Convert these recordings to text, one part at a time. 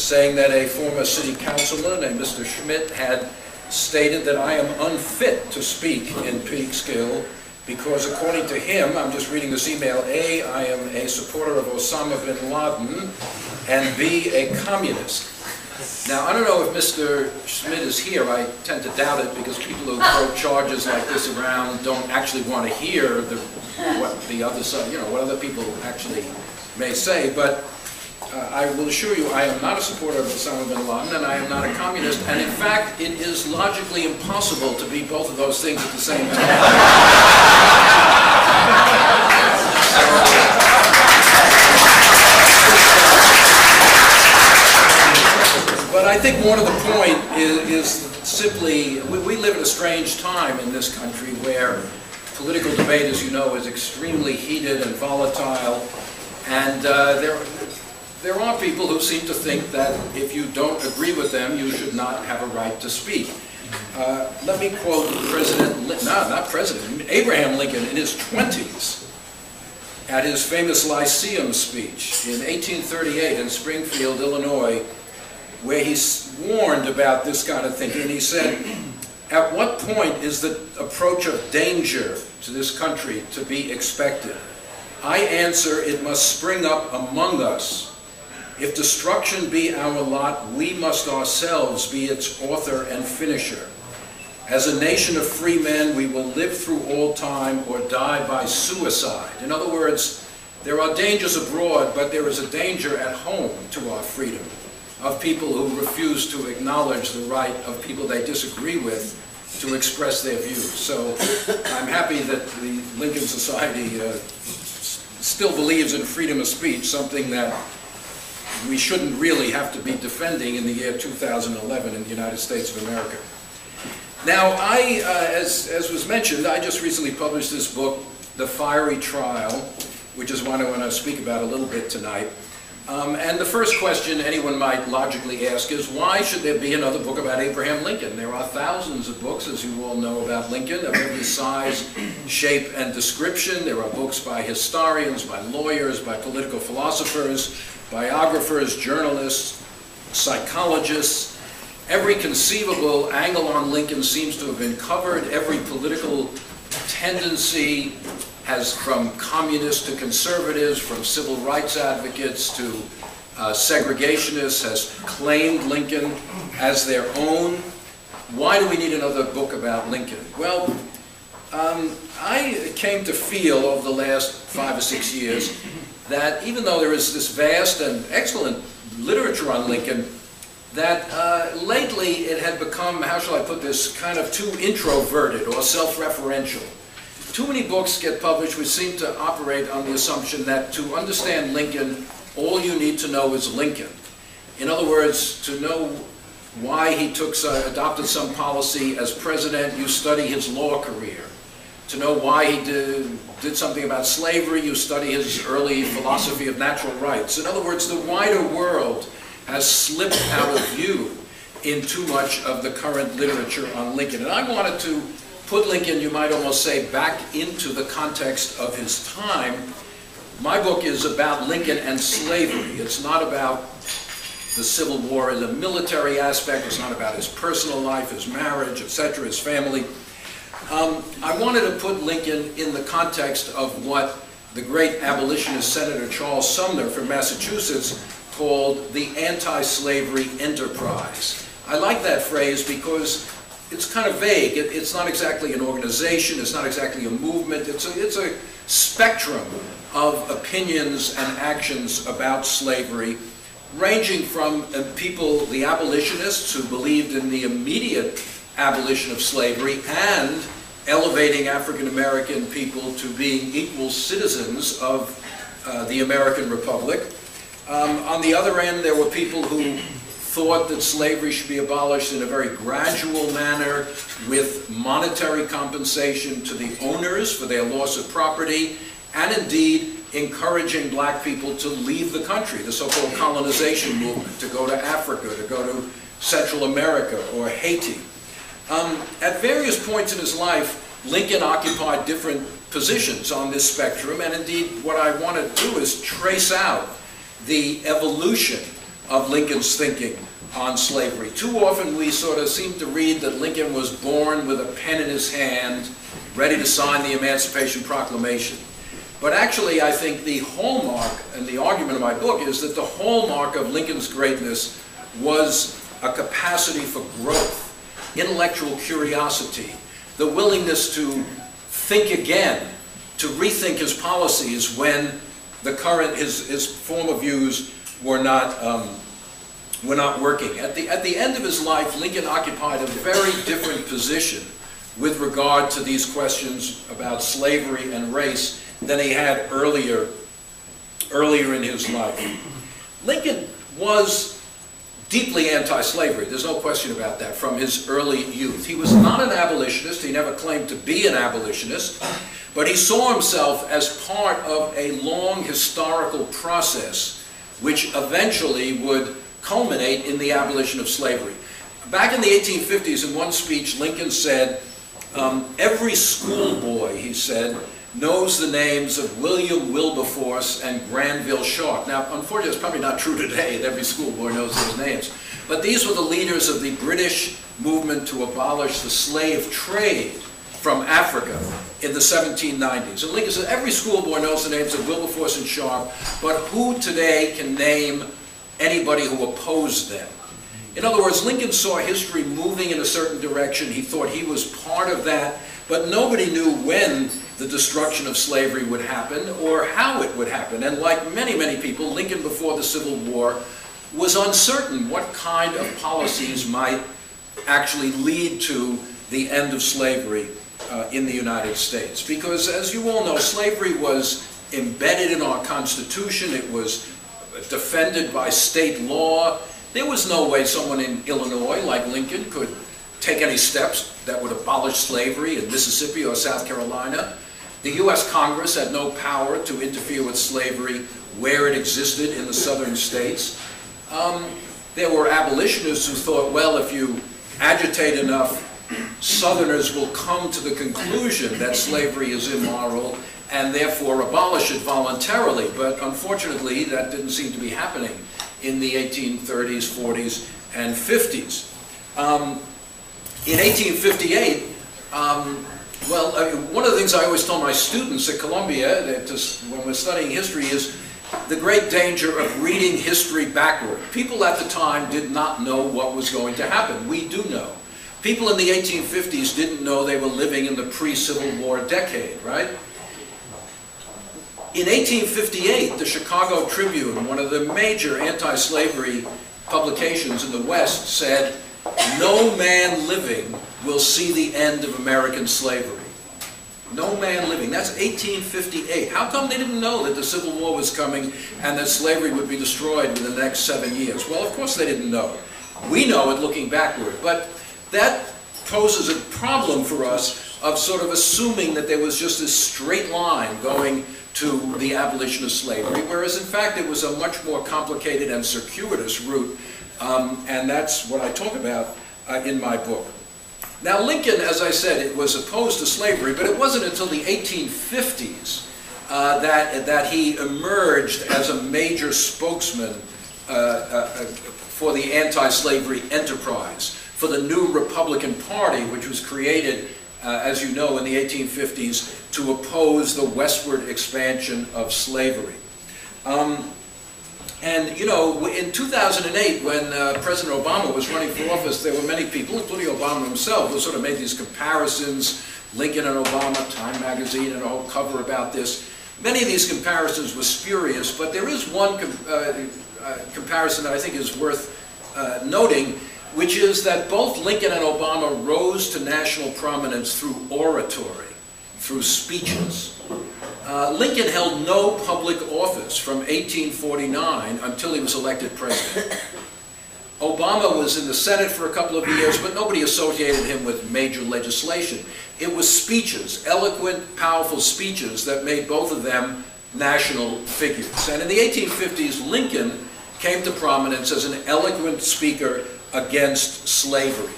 saying that a former city councilor named Mr. Schmidt had stated that I am unfit to speak in Peekskill because, according to him, I'm just reading this email, A, I am a supporter of Osama bin Laden, and B, a communist. Now, I don't know if Mr. Schmidt is here. I tend to doubt it because people who throw charges like this around don't actually want to hear what the other side, what other people actually may say. But I will assure you I am not a supporter of Osama bin Laden and I am not a communist. And in fact, it is logically impossible to be both of those things at the same time. But I think more to the point is simply, we live in a strange time in this country where political debate, as you know, is extremely heated and volatile. And there are people who seem to think that if you don't agree with them, you should not have a right to speak. Let me quote Abraham Lincoln in his 20s at his famous Lyceum speech in 1838 in Springfield, Illinois, where he warned about this kind of thinking. And he said, "At what point is the approach of danger to this country to be expected? I answer, it must spring up among us. If destruction be our lot, we must ourselves be its author and finisher. As a nation of free men, we will live through all time or die by suicide." In other words, there are dangers abroad, but there is a danger at home to our freedom, of people who refuse to acknowledge the right of people they disagree with to express their views. So I'm happy that the Lincoln Society still believes in freedom of speech, something that we shouldn't really have to be defending in the year 2011 in the United States of America. Now, as was mentioned, I just recently published this book, The Fiery Trial, which is one I want to speak about a little bit tonight. And the first question anyone might logically ask is, why should there be another book about Abraham Lincoln? There are thousands of books, as you all know, about Lincoln, of every size, shape, and description. There are books by historians, by lawyers, by political philosophers, biographers, journalists, psychologists. Every conceivable angle on Lincoln seems to have been covered. Every political tendency has, from communists to conservatives, from civil rights advocates to segregationists, has claimed Lincoln as their own. Why do we need another book about Lincoln? Well, I came to feel over the last 5 or 6 years that even though there is this vast and excellent literature on Lincoln, that lately it had become, how shall I put this, kind of too introverted or self-referential. Too many books get published which seem to operate on the assumption that to understand Lincoln, all you need to know is Lincoln. In other words, to know why he adopted some policy as president, you study his law career. To know why he did something about slavery, you study his early philosophy of natural rights. In other words, the wider world has slipped out of view in too much of the current literature on Lincoln. And I wanted to put Lincoln, you might almost say, back into the context of his time. My book is about Lincoln and slavery. It's not about the Civil War as a military aspect. It's not about his personal life, his marriage, etc., his family. I wanted to put Lincoln in the context of what the great abolitionist Senator Charles Sumner from Massachusetts called the anti-slavery enterprise. I like that phrase because it's kind of vague. It's not exactly an organization. It's not exactly a movement. It's a spectrum of opinions and actions about slavery, ranging from people, the abolitionists who believed in the immediate abolition of slavery and elevating African American people to being equal citizens of the American Republic. On the other end, there were people who thought that slavery should be abolished in a very gradual manner with monetary compensation to the owners for their loss of property, and indeed encouraging black people to leave the country, the so-called colonization movement, to go to Africa, to go to Central America or Haiti. At various points in his life, Lincoln occupied different positions on this spectrum, and indeed what I want to do is trace out the evolution of Lincoln's thinking on slavery. Too often we sort of seem to read that Lincoln was born with a pen in his hand, ready to sign the Emancipation Proclamation. But actually, I think the hallmark, and the argument of my book, is that the hallmark of Lincoln's greatness was a capacity for growth, intellectual curiosity, the willingness to think again, to rethink his policies when the current, his former views were not working. At the end of his life, Lincoln occupied a very different position with regard to these questions about slavery and race than he had earlier in his life. Lincoln was deeply anti-slavery. There's no question about that from his early youth. He was not an abolitionist. He never claimed to be an abolitionist, but he saw himself as part of a long historical process which eventually would culminate in the abolition of slavery. Back in the 1850s, in one speech, Lincoln said, every schoolboy, he said, knows the names of William Wilberforce and Granville Sharp. Now, unfortunately, it's probably not true today that every schoolboy knows those names. But these were the leaders of the British movement to abolish the slave trade from Africa in the 1790s. And Lincoln said, every schoolboy knows the names of Wilberforce and Sharp, but who today can name anybody who opposed them? In other words, Lincoln saw history moving in a certain direction. He thought he was part of that, but nobody knew when the destruction of slavery would happen or how it would happen. And like many, many people, Lincoln before the Civil War was uncertain what kind of policies might actually lead to the end of slavery in the United States. Because as you all know, slavery was embedded in our Constitution. It was defended by state law. There was no way someone in Illinois like Lincoln could take any steps that would abolish slavery in Mississippi or South Carolina. The U.S. Congress had no power to interfere with slavery where it existed in the southern states. There were abolitionists who thought, well, if you agitate enough, Southerners will come to the conclusion that slavery is immoral and therefore abolish it voluntarily. But unfortunately, that didn't seem to be happening in the 1830s, 40s, and 50s. In 1858, one of the things I always tell my students at Columbia, when we're studying history, is the great danger of reading history backward. People at the time did not know what was going to happen. We do know. People in the 1850s didn't know they were living in the pre-Civil War decade, right? In 1858, the Chicago Tribune, one of the major anti-slavery publications in the West, said, "No man living will see the end of American slavery." No man living. That's 1858. How come they didn't know that the Civil War was coming and that slavery would be destroyed within the next 7 years? Well, of course they didn't know. We know it looking backward. But that poses a problem for us of sort of assuming that there was just this straight line going to the abolition of slavery, whereas in fact it was a much more complicated and circuitous route, and that's what I talk about in my book. Now Lincoln, as I said, it was opposed to slavery, but it wasn't until the 1850s that he emerged as a major spokesman for the anti-slavery enterprise, for the new Republican Party, which was created, as you know, in the 1850s to oppose the westward expansion of slavery. And, you know, in 2008, when President Obama was running for office, there were many people, including Obama himself, who sort of made these comparisons, Lincoln and Obama, Time magazine, and a whole cover about this. Many of these comparisons were spurious, but there is one comparison that I think is worth noting, which is that both Lincoln and Obama rose to national prominence through oratory, through speeches. Lincoln held no public office from 1849 until he was elected president. Obama was in the Senate for a couple of years, but nobody associated him with major legislation. It was speeches, eloquent, powerful speeches that made both of them national figures. And in the 1850s, Lincoln came to prominence as an eloquent speaker against slavery.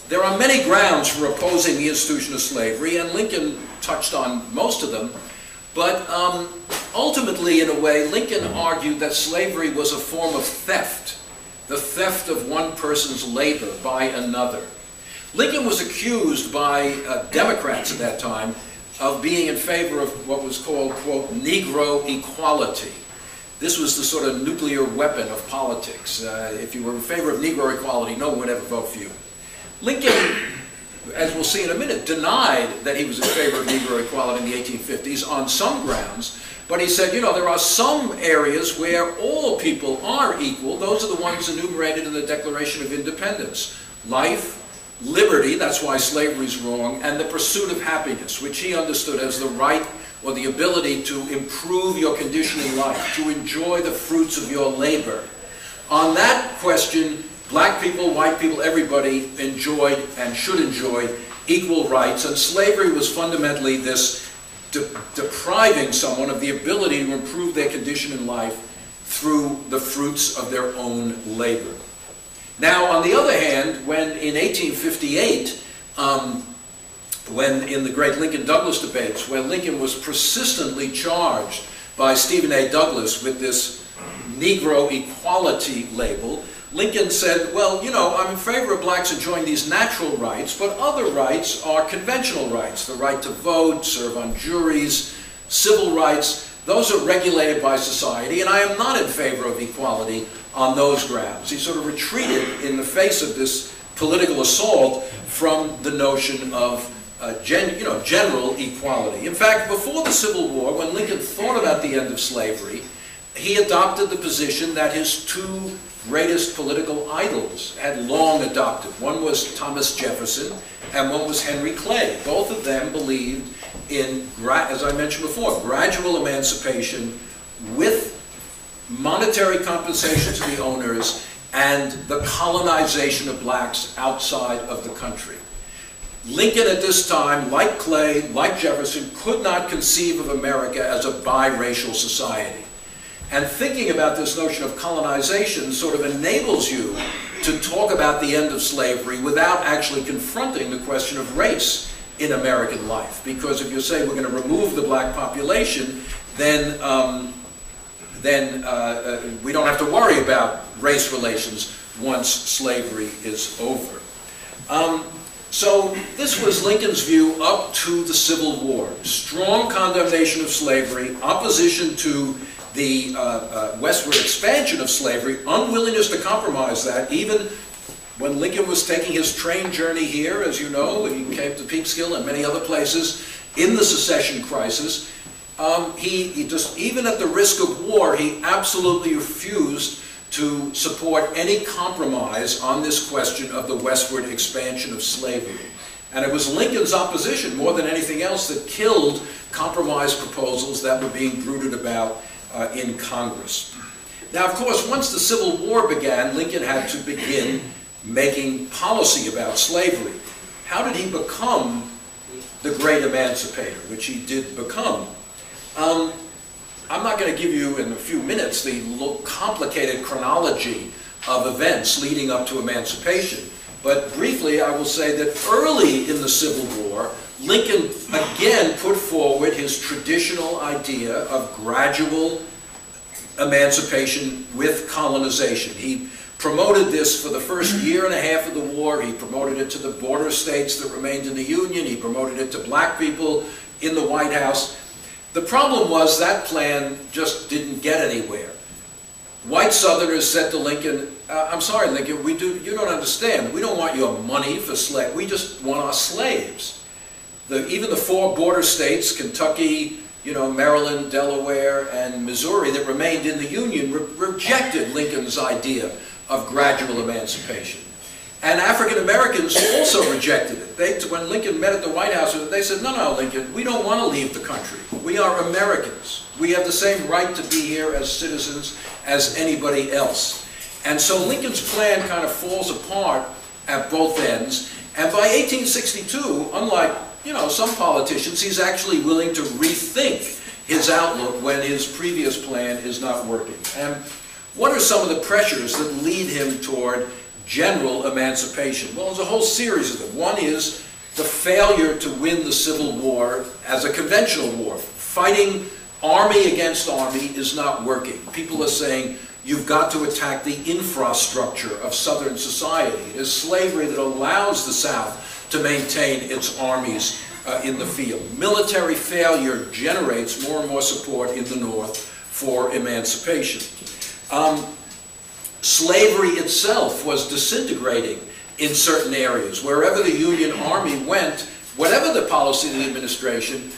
There are many grounds for opposing the institution of slavery, and Lincoln touched on most of them, but ultimately, in a way, Lincoln argued that slavery was a form of theft, the theft of one person's labor by another. Lincoln was accused by Democrats at that time of being in favor of what was called, quote, Negro equality. This was the sort of nuclear weapon of politics. If you were in favor of Negro equality, no one would ever vote for you. Lincoln, as we'll see in a minute, denied that he was in favor of Negro equality in the 1850s on some grounds, but he said, you know, there are some areas where all people are equal. Those are the ones enumerated in the Declaration of Independence. Life, liberty, that's why slavery is wrong, and the pursuit of happiness, which he understood as the right or the ability to improve your condition in life, to enjoy the fruits of your labor. On that question, black people, white people, everybody enjoyed and should enjoy equal rights, and slavery was fundamentally this depriving someone of the ability to improve their condition in life through the fruits of their own labor. Now, on the other hand, when in 1858, when in the great Lincoln-Douglas debates, when Lincoln was persistently charged by Stephen A. Douglas with this Negro equality label, Lincoln said, well, you know, I'm in favor of blacks enjoying these natural rights, but other rights are conventional rights. The right to vote, serve on juries, civil rights, those are regulated by society, and I am not in favor of equality on those grounds. He sort of retreated in the face of this political assault from the notion of general equality. In fact, before the Civil War, when Lincoln thought about the end of slavery, he adopted the position that his two greatest political idols had long adopted. One was Thomas Jefferson, and one was Henry Clay. Both of them believed in, as I mentioned before, gradual emancipation with monetary compensation to the owners and the colonization of blacks outside of the country. Lincoln at this time, like Clay, like Jefferson, could not conceive of America as a biracial society. And thinking about this notion of colonization sort of enables you to talk about the end of slavery without actually confronting the question of race in American life. Because if you say we're going to remove the black population, then we don't have to worry about race relations once slavery is over. So this was Lincoln's view up to the Civil War. Strong condemnation of slavery, opposition to the westward expansion of slavery, unwillingness to compromise that, even when Lincoln was taking his train journey here, as you know, he came to Peekskill and many other places in the secession crisis. He just, even at the risk of war, he absolutely refused to support any compromise on this question of the westward expansion of slavery. And it was Lincoln's opposition, more than anything else, that killed compromise proposals that were being bruited about in Congress. Now, of course, once the Civil War began, Lincoln had to begin making policy about slavery. How did he become the Great Emancipator, which he did become? I'm not going to give you in a few minutes the complicated chronology of events leading up to emancipation, but briefly I will say that early in the Civil War, Lincoln again put forward his traditional idea of gradual emancipation with colonization. He promoted this for the first year and a half of the war. He promoted it to the border states that remained in the Union. He promoted it to black people in the White House. The problem was that plan just didn't get anywhere. White Southerners said to Lincoln, I'm sorry, Lincoln, you don't understand. We don't want your money for slaves. We just want our slaves. Even the four border states, Kentucky, Maryland, Delaware, and Missouri, that remained in the Union, rejected Lincoln's idea of gradual emancipation. And African Americans also rejected it. When Lincoln met at the White House, they said, no, Lincoln, we don't want to leave the country. We are Americans. We have the same right to be here as citizens as anybody else. And so Lincoln's plan kind of falls apart at both ends. And by 1862, unlike some politicians, he's actually willing to rethink his outlook when his previous plan is not working. And what are some of the pressures that lead him toward general emancipation? Well, there's a whole series of them. One is the failure to win the Civil War as a conventional war, fighting army against army is not working. People are saying you've got to attack the infrastructure of Southern society. It is slavery that allows the South to maintain its armies in the field. Military failure generates more and more support in the North for emancipation. Slavery itself was disintegrating in certain areas. Wherever the Union Army went, whatever the policy of the administration,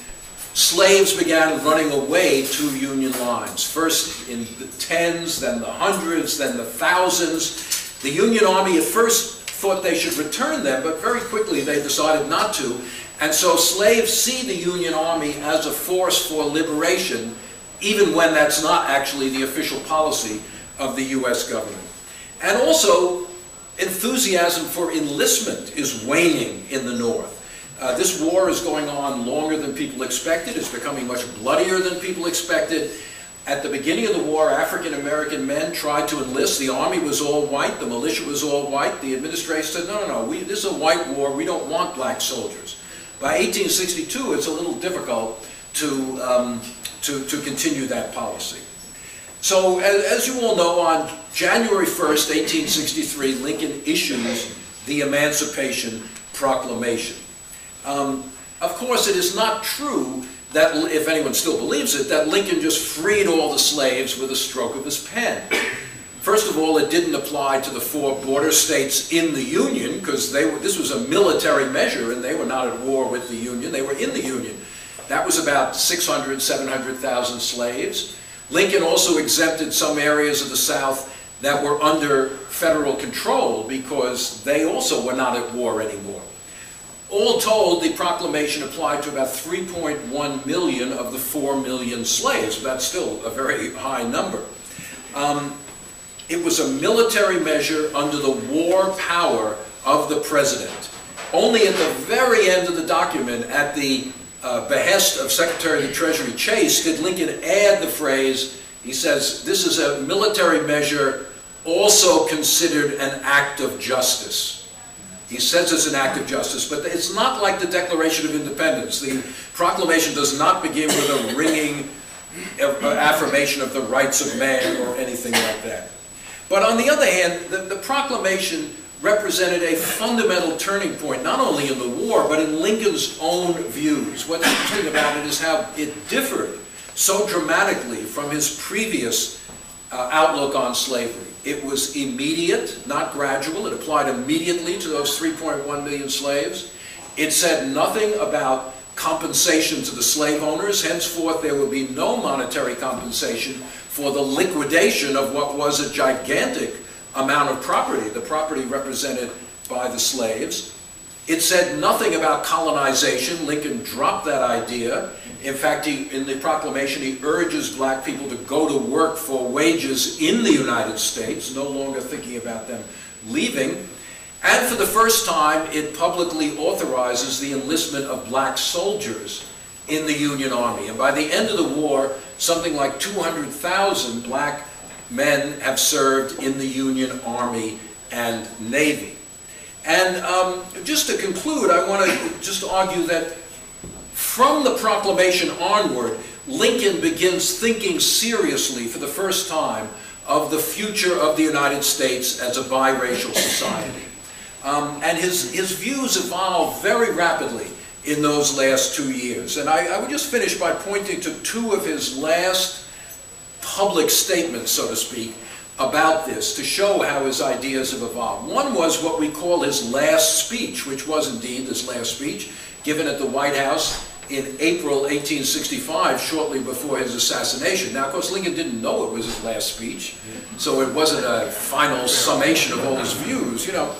slaves began running away to Union lines. First in the tens, then the hundreds, then the thousands. The Union Army at first thought they should return them, but very quickly they decided not to. And so slaves see the Union Army as a force for liberation, even when that's not actually the official policy of the U.S. government. And also, enthusiasm for enlistment is waning in the North. This war is going on longer than people expected. It's becoming much bloodier than people expected. At the beginning of the war, African-American men tried to enlist. The army was all white. The militia was all white. The administration said, no, no, no, this is a white war. We don't want black soldiers. By 1862, it's a little difficult to continue that policy. So, as you all know, on January 1st, 1863, Lincoln issues the Emancipation Proclamation. Of course, it is not true that, if anyone still believes it, that Lincoln just freed all the slaves with a stroke of his pen. First of all, it didn't apply to the 4 border states in the Union, because this was a military measure, and they were not at war with the Union. They were in the Union. That was about 600,000, 700,000 slaves. Lincoln also exempted some areas of the South that were under federal control because they also were not at war anymore. All told, the proclamation applied to about 3.1 million of the 4 million slaves. But that's still a very high number. It was a military measure under the war power of the president. Only at the very end of the document, at the behest of Secretary of the Treasury Chase, did Lincoln add the phrase, he says, this is a military measure also considered an act of justice. He says it's an act of justice, but it's not like the Declaration of Independence. The proclamation does not begin with a ringing affirmation of the rights of man or anything like that. But on the other hand, the proclamation represented a fundamental turning point, not only in the war, but in Lincoln's own views. What's interesting about it is how it differed so dramatically from his previous outlook on slavery. It was immediate, not gradual. It applied immediately to those 3.1 million slaves. It said nothing about compensation to the slave owners. Henceforth, there would be no monetary compensation for the liquidation of what was a gigantic amount of property, the property represented by the slaves. It said nothing about colonization. Lincoln dropped that idea. In fact, in the proclamation, he urges black people to go to work for wages in the United States, no longer thinking about them leaving. And for the first time, it publicly authorizes the enlistment of black soldiers in the Union Army. And by the end of the war, something like 200,000 black men have served in the Union Army and Navy. And just to conclude, I want to just argue that from the proclamation onward, Lincoln begins thinking seriously for the first time of the future of the United States as a biracial society. And his views evolve very rapidly in those last 2 years. And I would just finish by pointing to 2 of his last public statements, so to speak, about this to show how his ideas have evolved. One was what we call his last speech, which was indeed his last speech, given at the White House in April 1865, shortly before his assassination. Now, of course, Lincoln didn't know it was his last speech, so it wasn't a final summation of all his views, you know.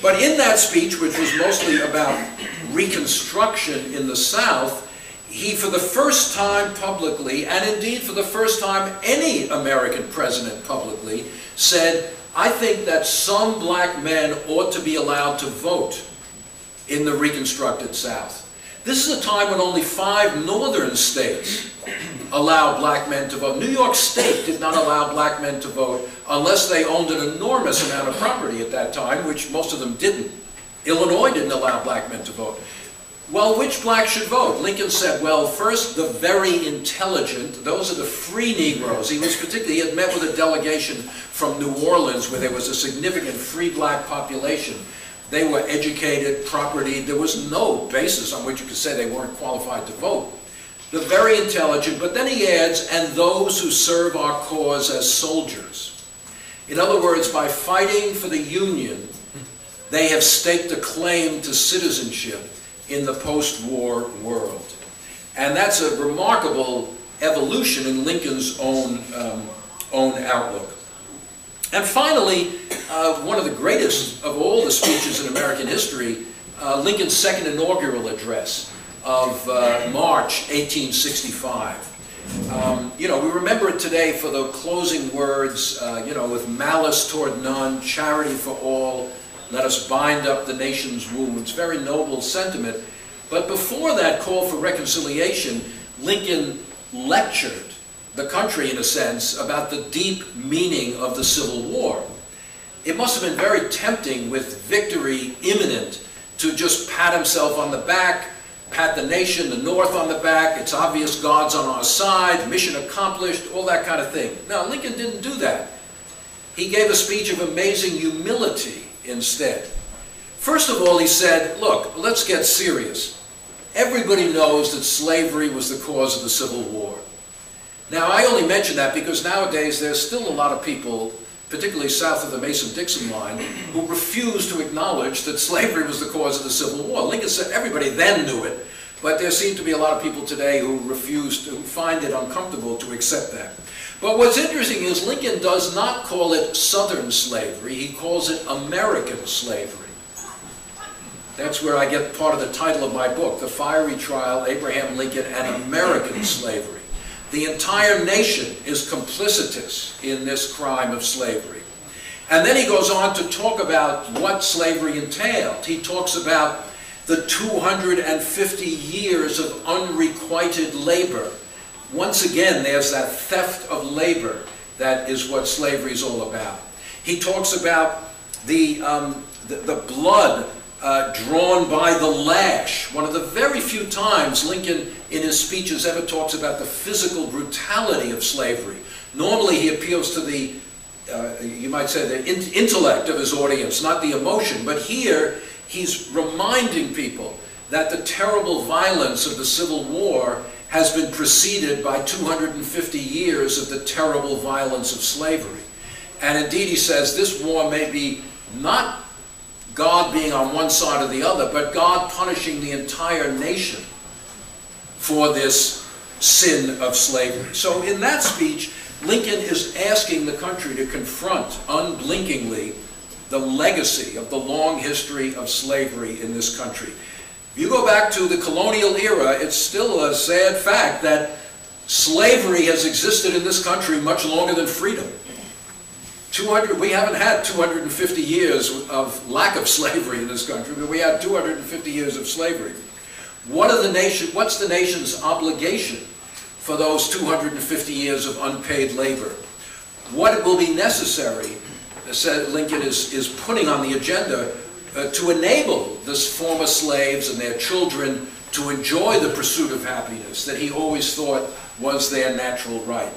But in that speech, which was mostly about Reconstruction in the South, he, for the first time publicly, and indeed for the first time any American president publicly, said, I think that some black men ought to be allowed to vote in the Reconstructed South. This is a time when only 5 northern states allow black men to vote. New York State did not allow black men to vote unless they owned an enormous amount of property at that time, which most of them didn't. Illinois didn't allow black men to vote. Well, which blacks should vote? Lincoln said, well, first, the very intelligent, those are the free Negroes. He had met with a delegation from New Orleans where there was a significant free black population. They were educated, property. There was no basis on which you could say they weren't qualified to vote. The very intelligent, but then he adds, and those who serve our cause as soldiers. In other words, by fighting for the Union, they have staked a claim to citizenship in the post-war world. And that's a remarkable evolution in Lincoln's own outlook. And finally, one of the greatest of all the speeches in American history, Lincoln's second inaugural address of March 1865. You know, we remember it today for the closing words, you know, with malice toward none, charity for all, let us bind up the nation's wounds. Very noble sentiment. But before that call for reconciliation, Lincoln lectured the country, in a sense, about the deep meaning of the Civil War. It must have been very tempting, with victory imminent, to just pat himself on the back, pat the nation, the North on the back, it's obvious God's on our side, mission accomplished, all that kind of thing. Now, Lincoln didn't do that. He gave a speech of amazing humility instead. First of all, he said, look, let's get serious. Everybody knows that slavery was the cause of the Civil War. Now, I only mention that because nowadays there's still a lot of people, particularly south of the Mason-Dixon line, who refuse to acknowledge that slavery was the cause of the Civil War. Lincoln said everybody then knew it, but there seem to be a lot of people today who who find it uncomfortable to accept that. But what's interesting is Lincoln does not call it Southern slavery, he calls it American slavery. That's where I get part of the title of my book, The Fiery Trial, Abraham Lincoln and American Slavery. The entire nation is complicitous in this crime of slavery. And then he goes on to talk about what slavery entailed. He talks about the 250 years of unrequited labor. Once again, there's that theft of labor that is what slavery is all about. He talks about the blood drawn by the lash. One of the very few times Lincoln in his speeches ever talks about the physical brutality of slavery. Normally he appeals to the, you might say, the intellect of his audience, not the emotion. But here he's reminding people that the terrible violence of the Civil War has been preceded by 250 years of the terrible violence of slavery. And indeed he says this war may be not God being on one side or the other, but God punishing the entire nation for this sin of slavery. So in that speech, Lincoln is asking the country to confront unblinkingly the legacy of the long history of slavery in this country. If you go back to the colonial era, it's still a sad fact that slavery has existed in this country much longer than freedom. We haven't had 250 years of lack of slavery in this country, but we had 250 years of slavery. What's the nation's obligation for those 250 years of unpaid labor? What will be necessary, Lincoln is putting on the agenda, to enable these former slaves and their children to enjoy the pursuit of happiness that he always thought was their natural right.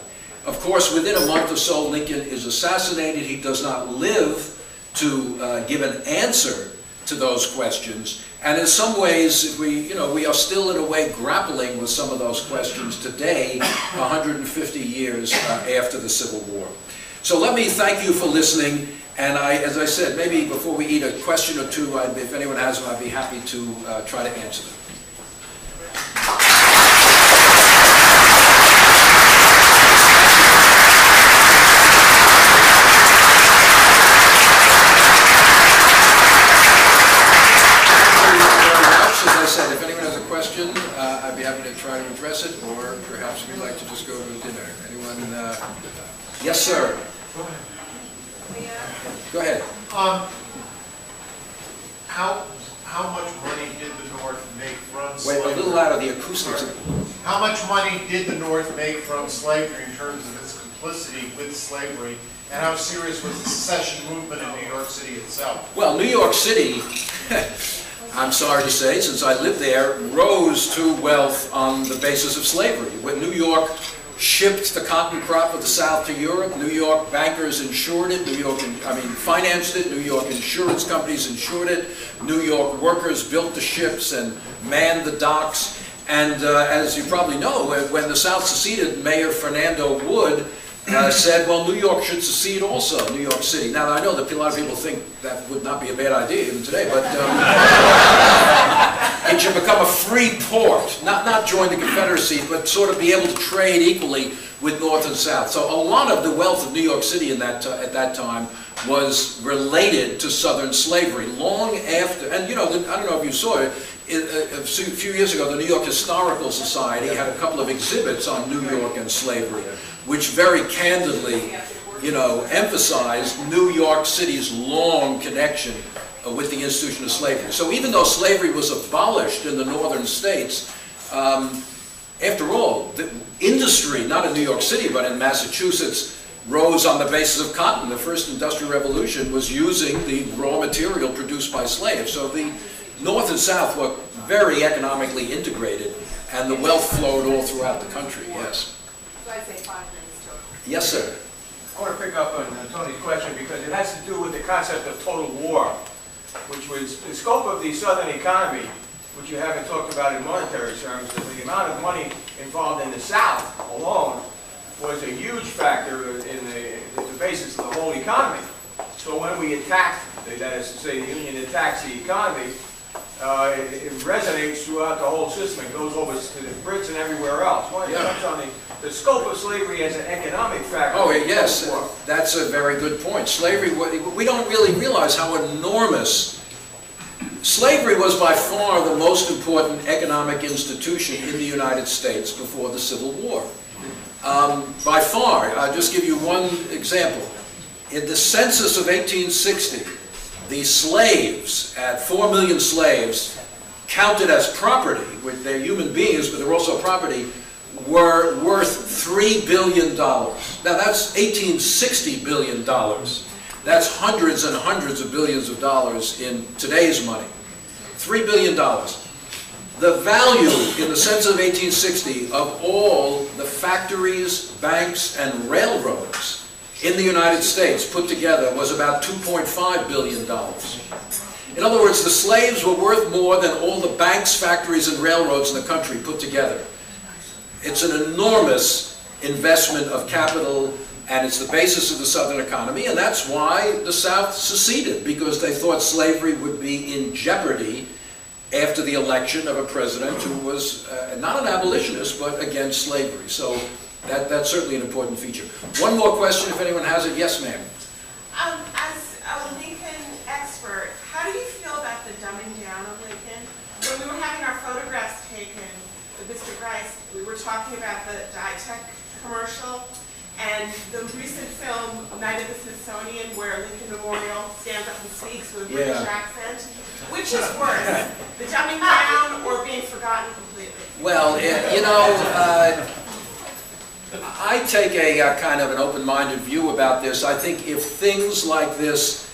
Of course, within a month or so, Lincoln is assassinated. He does not live to give an answer to those questions. And in some ways, we are still in a way grappling with some of those questions today, 150 years after the Civil War. So let me thank you for listening. And as I said, maybe before we eat, a question or two, if anyone has them, I'd be happy to try to answer them. I'd be happy to try to address it, or perhaps we'd like to just go to dinner. Anyone? Yes, sir. Go ahead. How much money did the North make from slavery? Wait, a little louder, the acoustics. How much money did the North make from slavery in terms of its complicity with slavery, and how serious was the secession movement in New York City itself? Well, New York City, I'm sorry to say, since I lived there, rose to wealth on the basis of slavery. When New York shipped the cotton crop of the South to Europe, New York bankers insured it, financed it, New York insurance companies insured it, New York workers built the ships and manned the docks. And as you probably know, when the South seceded, Mayor Fernando Wood said, well, New York should secede also, New York City. Now, I know that a lot of people think that would not be a bad idea even today, but it should become a free port, not join the Confederacy, but sort of be able to trade equally with North and South. So a lot of the wealth of New York City at that time was related to Southern slavery. Long after, and you know, I don't know if you saw it, a few years ago, the New York Historical Society had a couple of exhibits on New York and slavery, which very candidly, you know, emphasized New York City's long connection with the institution of slavery. So even though slavery was abolished in the northern states, after all, the industry, not in New York City, but in Massachusetts, rose on the basis of cotton. The first industrial revolution was using the raw material produced by slaves. So the North and South were very economically integrated, and the wealth flowed all throughout the country, yes. So I'd say 5 minutes total. Yes, sir. I want to pick up on Tony's question because it has to do with the concept of total war, which was the scope of the Southern economy, which you haven't talked about in monetary terms. The amount of money involved in the South alone was a huge factor in the basis of the whole economy. So when we attacked, that is to say, the Union attacks the economy, it resonates throughout the whole system. It goes over to the Brits and everywhere else. Why don't you touch on the scope of slavery as an economic factor? Oh, yes, that's a very good point. Slavery, we don't really realize how enormous. Slavery was by far the most important economic institution in the United States before the Civil War. By far, I'll just give you one example. In the census of 1860, the slaves, 4 million slaves, counted as property, they're human beings, but they're also property, were worth $3 billion. Now that's 1860 billion dollars. That's hundreds and hundreds of billions of dollars in today's money. $3 billion. The value in the census of 1860 of all the factories, banks, and railroads in the United States put together was about $2.5 billion. In other words, the slaves were worth more than all the banks, factories, and railroads in the country put together. It's an enormous investment of capital, and it's the basis of the Southern economy, and that's why the South seceded, because they thought slavery would be in jeopardy after the election of a president who was not an abolitionist, but against slavery. So that's certainly an important feature. One more question, if anyone has it. Yes, ma'am. As a Lincoln expert, how do you feel about the dumbing down of Lincoln? When we were having our photographs taken with Mr. Grice, we were talking about the Ditech commercial and the recent film, Night of the Smithsonian, where Lincoln Memorial stands up and speaks with a British accent. Which is worse, the dumbing down or being forgotten completely? Well, you know, I take a kind of an open-minded view about this. I think if things like this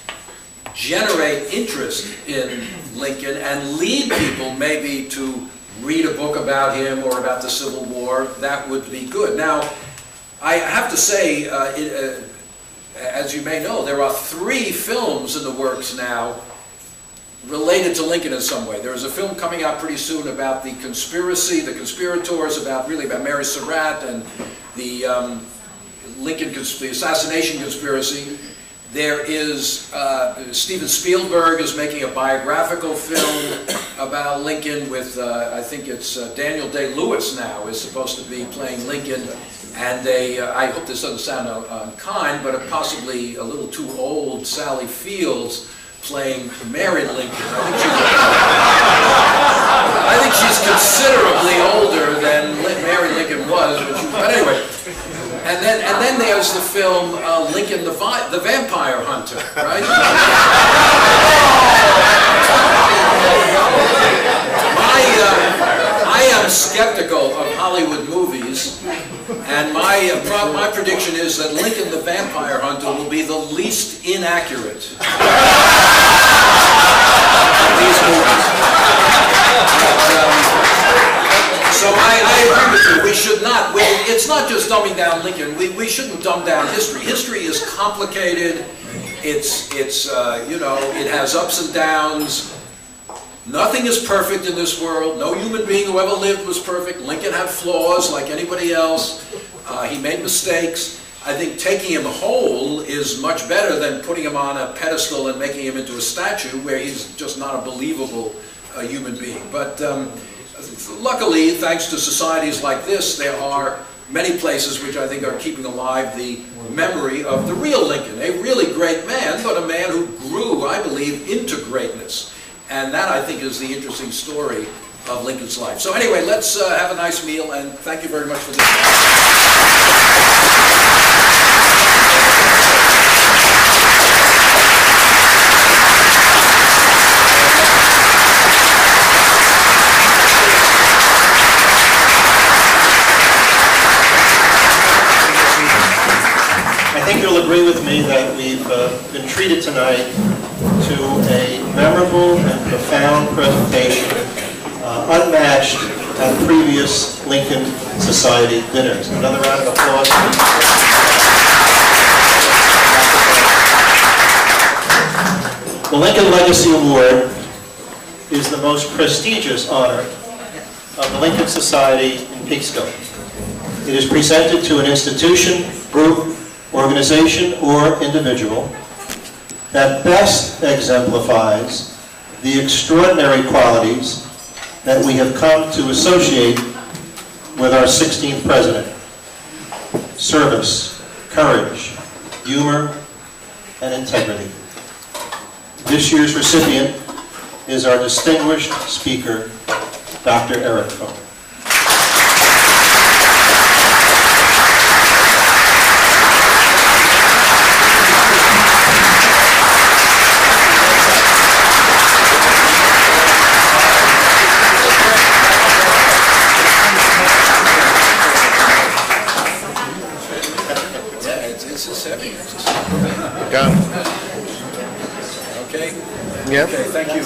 generate interest in Lincoln and lead people maybe to read a book about him or about the Civil War, that would be good. Now, I have to say, as you may know, there are 3 films in the works now related to Lincoln in some way. There is a film coming out pretty soon about the conspiracy, the conspirators, about Mary Surratt and the the assassination conspiracy. There is, Steven Spielberg is making a biographical film about Lincoln with, I think it's Daniel Day-Lewis now is supposed to be playing Lincoln. And I hope this doesn't sound unkind, but possibly a little too old Sally Fields playing Mary Lincoln. I think she's considerably older than Mary Lincoln was, but anyway. And then there's the film Lincoln the Vampire Hunter, right? I am skeptical of Hollywood movies, and my prediction is that Lincoln the Vampire Hunter will be the least inaccurate of these movies. dumbing down Lincoln. We shouldn't dumb down history. History is complicated. It's you know, it has ups and downs. Nothing is perfect in this world. No human being who ever lived was perfect. Lincoln had flaws like anybody else. He made mistakes. I think taking him whole is much better than putting him on a pedestal and making him into a statue where he's just not a believable human being. But luckily, thanks to societies like this, there are many places which I think are keeping alive the memory of the real Lincoln, a really great man, but a man who grew, I believe, into greatness. And that, I think, is the interesting story of Lincoln's life. So anyway, let's have a nice meal, and thank you very much for this. I think you'll agree with me that we've been treated tonight to a memorable and profound presentation, unmatched at previous Lincoln Society dinners. Another round of applause. The Lincoln Legacy Award is the most prestigious honor of the Lincoln Society in Peekskill. It is presented to an institution, group, organization, or individual that best exemplifies the extraordinary qualities that we have come to associate with our 16th president: service, courage, humor, and integrity. This year's recipient is our distinguished speaker, Dr. Eric Foner. Got it. Okay? Yep. Okay, thank you.